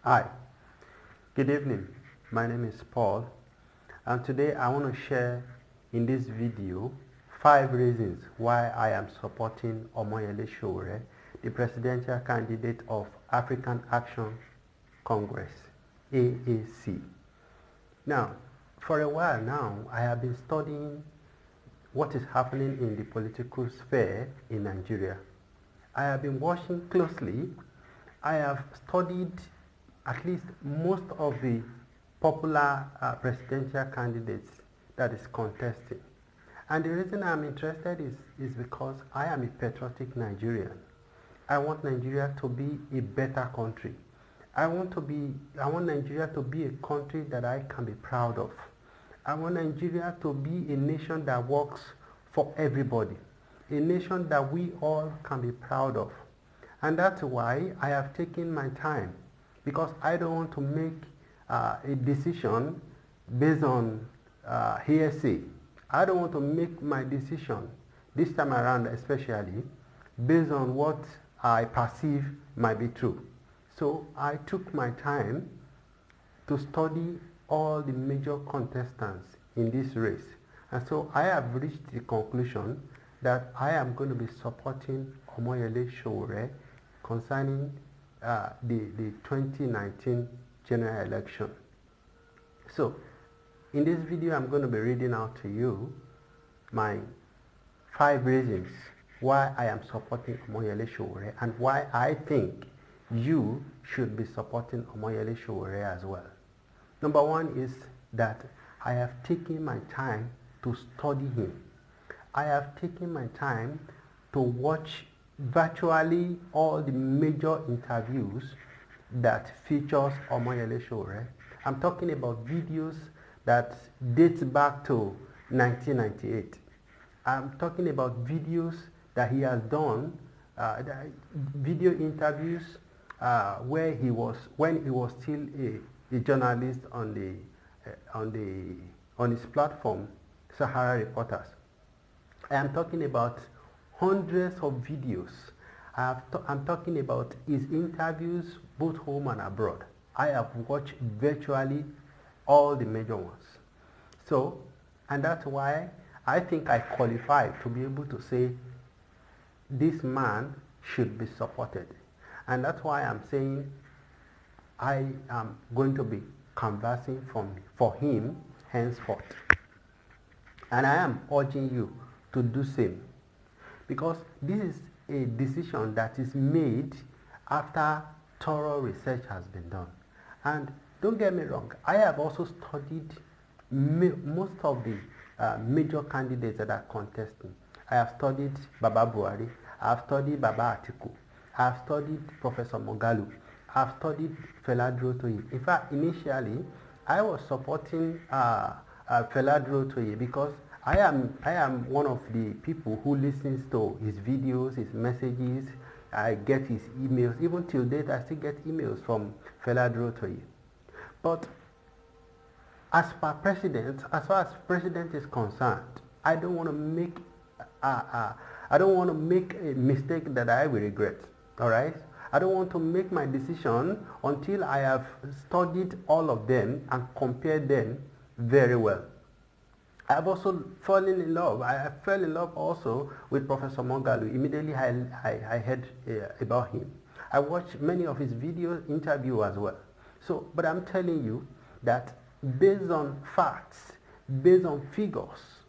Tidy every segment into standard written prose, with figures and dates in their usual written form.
Hi, good evening. My name is Paul, and today I want to share in this video 5 reasons why I am supporting Omoyele Sowore, the presidential candidate of African Action Congress, AAC. Now, for a while now, I have been studying what is happening in the political sphere in Nigeria. I have been watching closely. I have studied at least most of the popular presidential candidates that is contesting. And the reason I'm interested is because I am a patriotic Nigerian. I want Nigeria to be a better country. I want Nigeria to be a country that I can be proud of. I want Nigeria to be a nation that works for everybody, a nation that we all can be proud of. And that's why I have taken my time, because I don't want to make a decision based on hearsay. I don't want to make my decision this time around, especially based on what I perceive might be true. So I took my time to study all the major contestants in this race. And so I have reached the conclusion that I am going to be supporting Omoyele Sowore concerning the 2019 general election. So in this video, I'm going to be reading out to you my 5 reasons why I am supporting Omoyele Sowore and why I think you should be supporting Omoyele Sowore as well. Number 1 is that I have taken my time to study him. I have taken my time to watch virtually all the major interviews that features Omoyele Sowore. I'm talking about videos that date back to 1998. I'm talking about videos that he has done, video interviews when he was still a journalist on his platform, Sahara Reporters. I am talking about hundreds of videos. I'm talking about his interviews both home and abroad. I have watched virtually all the major ones. So, and that's why I think I qualify to be able to say this man should be supported. And that's why I'm saying I am going to be canvassing for him henceforth. And I am urging you to do same, because this is a decision that is made after thorough research has been done. And don't get me wrong, I have also studied most of the major candidates that are contesting. I have studied Baba Buhari, I have studied Baba Atiku, I have studied Professor Moghalu, I have studied Fela Durotoye. In fact, initially, I was supporting Fela Durotoye because I am one of the people who listens to his videos, his messages. I get his emails. Even till date, I still get emails from Fela Durotoye. But as far as president is concerned, I don't want to make a mistake that I will regret. All right. I don't want to make my decision until I have studied all of them and compared them very well. I have also fallen in love. I fell in love also with Professor Moghalu. Immediately I heard about him. I watched many of his video interviews as well. So, but I'm telling you that based on facts, based on figures,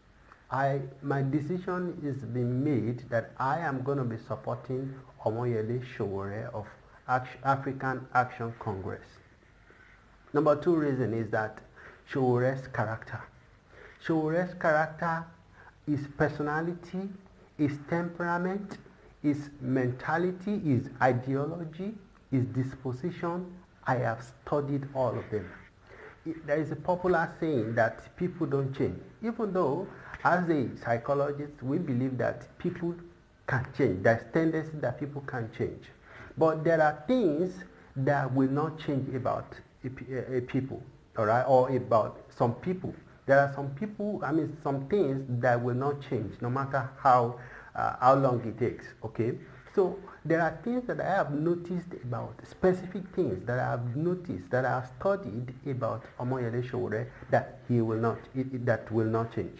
my decision is being made that I am going to be supporting Omoyele Sowore of African Action Congress. Number 2 reason is that Sowore's character. Sowore's character, his personality, his temperament, his mentality, his ideology, his disposition, I have studied all of them. There is a popular saying that people don't change, even though as a psychologist we believe that people can change. There's tendency that people can change. But there are things that will not change about a people, all right, or about some people. There are some people, some things that will not change no matter how long it takes, okay? So there are things that I have noticed about, specific things that I have noticed, that I have studied about Omoyele Sowore that he will not, that will not change.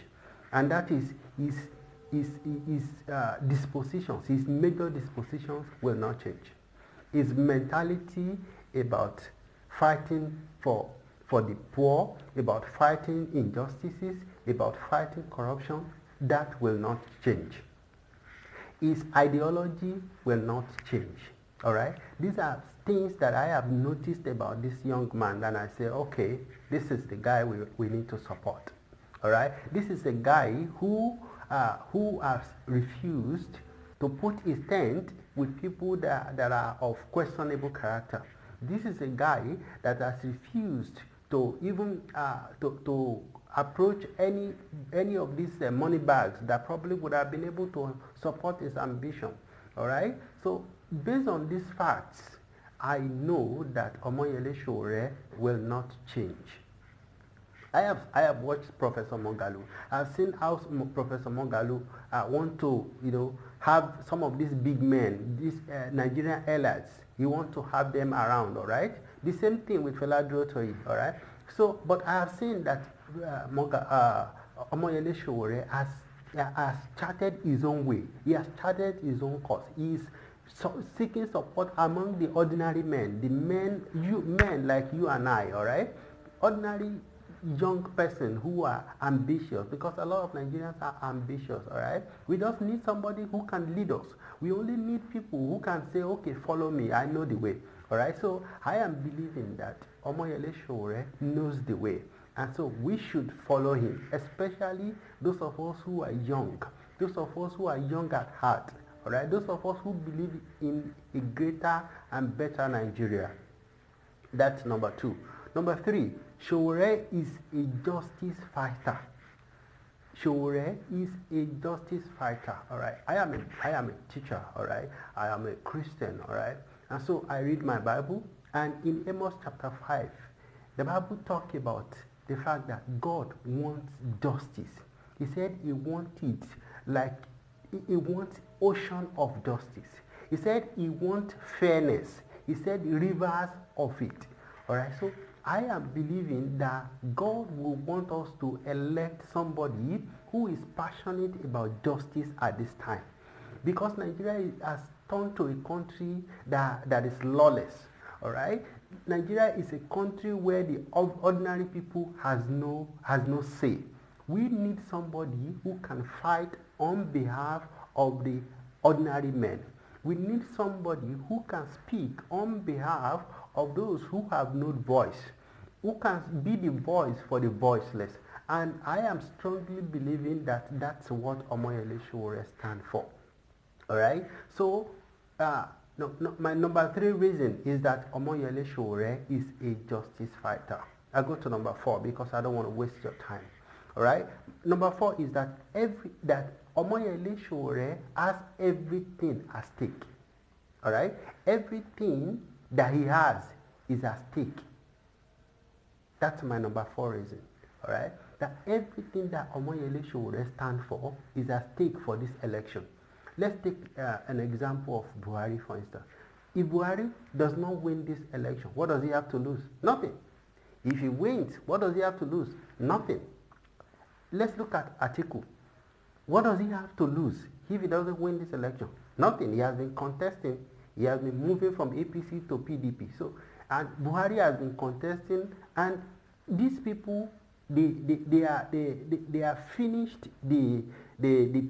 And that is his dispositions, his major dispositions will not change. His mentality about fighting for the poor, about fighting injustices, about fighting corruption, that will not change. His ideology will not change. All right? These are things that I have noticed about this young man, and I say, okay, this is the guy we need to support. All right? This is a guy who has refused to put his tent with people that are of questionable character. This is a guy that has refused to even to approach any of these money bags that probably would have been able to support his ambition. All right. So based on these facts, I know that Omoyele Sowore will not change. I have watched Professor Moghalu. I've seen how Professor Moghalu want to, have some of these big men, these Nigerian elites. He wants to have them around, all right? The same thing with Fela Durotoye, all right? So, but I have seen that Omoyele Sowore has charted his own way. He has charted his own course. He is seeking support among the ordinary men, the men like you and I, all right? Ordinary young person who are ambitious, because a lot of Nigerians are ambitious, all right? We just need somebody who can lead us. We only need people who can say, okay, follow me, I know the way, all right? So I am believing that Omoyele Sowore knows the way, and so we should follow him, especially those of us who are young, those of us who are young at heart, all right? Those of us who believe in a greater and better Nigeria. That's number 2. Number 3, Sowore is a justice fighter. Sowore is a justice fighter, all right? I am a teacher, all right? I am a Christian, all right? And so I read my Bible, and in Amos chapter 5, the Bible talks about the fact that God wants justice. He said he wants it like, he wants ocean of justice. He said he wants fairness. He said rivers of it, all right? So I am believing that God will want us to elect somebody who is passionate about justice at this time. Because Nigeria has turned to a country that is lawless, all right? Nigeria is a country where the ordinary people has no say. We need somebody who can fight on behalf of the ordinary men. We need somebody who can speak on behalf of those who have no voice, who can be the voice for the voiceless. And I am strongly believing that that's what Omoyele Sowore stands for. All right? So, my number 3 reason is that Omoyele Sowore is a justice fighter. I go to number 4 because I don't want to waste your time. All right? Number 4 is that Omoyele Sowore has everything at stake. All right? Everything that he has is at stake. That's my number 4 reason. All right? That everything that Omoyele Sowore stands for is at stake for this election. Let's take an example of Buhari, for instance. If Buhari does not win this election, what does he have to lose? Nothing. If he wins, what does he have to lose? Nothing. Let's look at Atiku. What does he have to lose if he doesn't win this election? Nothing. He has been contesting. He has been moving from APC to PDP. So, and Buhari has been contesting, and these people, they are finished the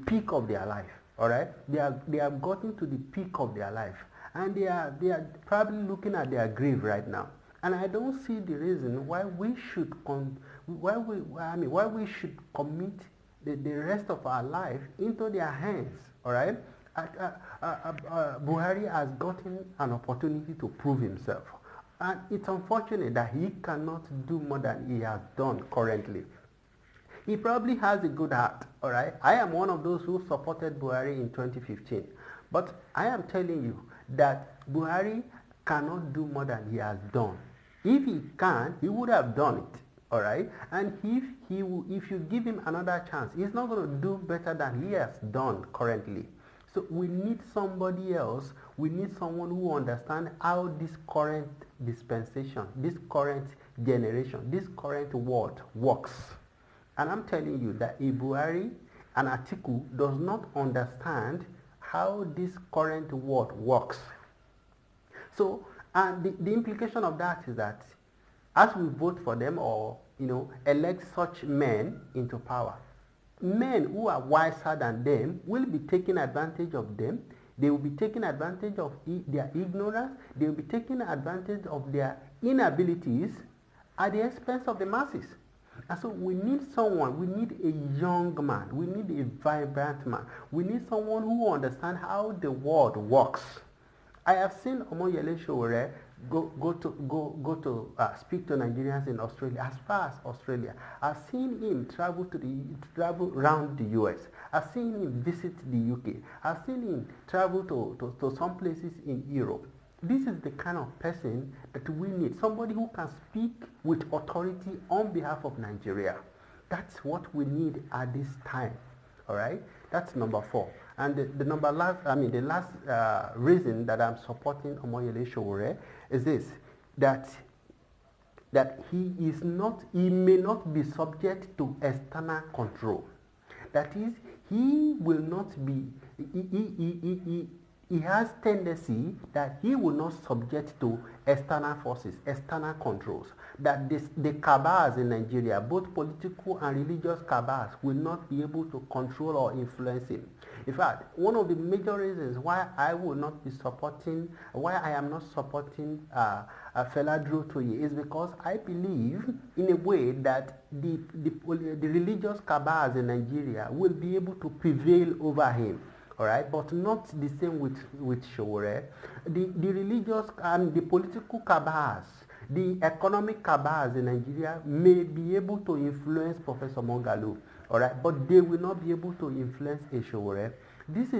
peak of their life. All right, they have gotten to the peak of their life, and they are probably looking at their grave right now. And I don't see the reason why we should why we should commit the rest of our life into their hands. All right, Buhari has gotten an opportunity to prove himself, and it's unfortunate that he cannot do more than he has done currently. He probably has a good heart, all right? I am one of those who supported Buhari in 2015. But I am telling you that Buhari cannot do more than he has done. If he can, he would have done it, all right? And if you give him another chance, he's not going to do better than he has done currently. So we need somebody else. We need someone who understands how this current dispensation, this current generation, this current world works. And I'm telling you that Ibuari and Atiku does not understand how this current world works. So, and the implication of that is that as we vote for them or, elect such men into power, men who are wiser than them will be taking advantage of them. They will be taking advantage of their ignorance. They will be taking advantage of their inabilities at the expense of the masses. And so we need someone, we need a young man, we need a vibrant man, we need someone who understands how the world works. I have seen Omoyele Sowore go to speak to Nigerians in Australia, as far as Australia. I've seen him travel around the US. I've seen him visit the UK. I've seen him travel to some places in Europe. This is the kind of person that we need, somebody who can speak with authority on behalf of Nigeria. That's what we need at this time. All right, that's number 4. And the last reason that I'm supporting Omoyele Sowore is this: that he may not be subject to external control. That is, he will not be. He has tendency that he will not subject to external forces, external controls. That the cabals in Nigeria, both political and religious cabals, will not be able to control or influence him. In fact, one of the major reasons why I am not supporting Fela Durotoye is because I believe in a way that the religious cabals in Nigeria will be able to prevail over him. All right, but not the same with Sowore. The religious and the political cabals, the economic cabals in Nigeria may be able to influence Professor Moghalu, all right, but they will not be able to influence Sowore. These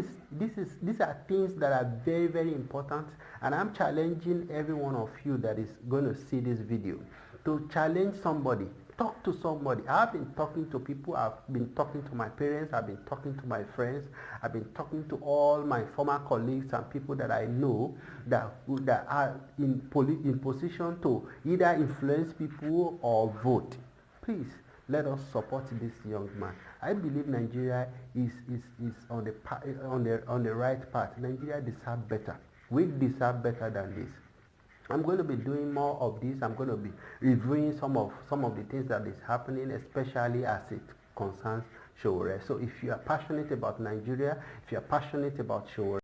are things that are very, very important, and I'm challenging every one of you that is going to see this video to challenge somebody. Talk to somebody. I've been talking to people. I've been talking to my parents. I've been talking to my friends. I've been talking to all my former colleagues and people that I know that are in position to either influence people or vote. Please let us support this young man. I believe Nigeria is on the right path. Nigeria deserves better. We deserve better than this. I'm going to be doing more of this. I'm going to be reviewing some of the things that is happening, especially as it concerns Sowore. So if you are passionate about Nigeria, if you are passionate about Sowore,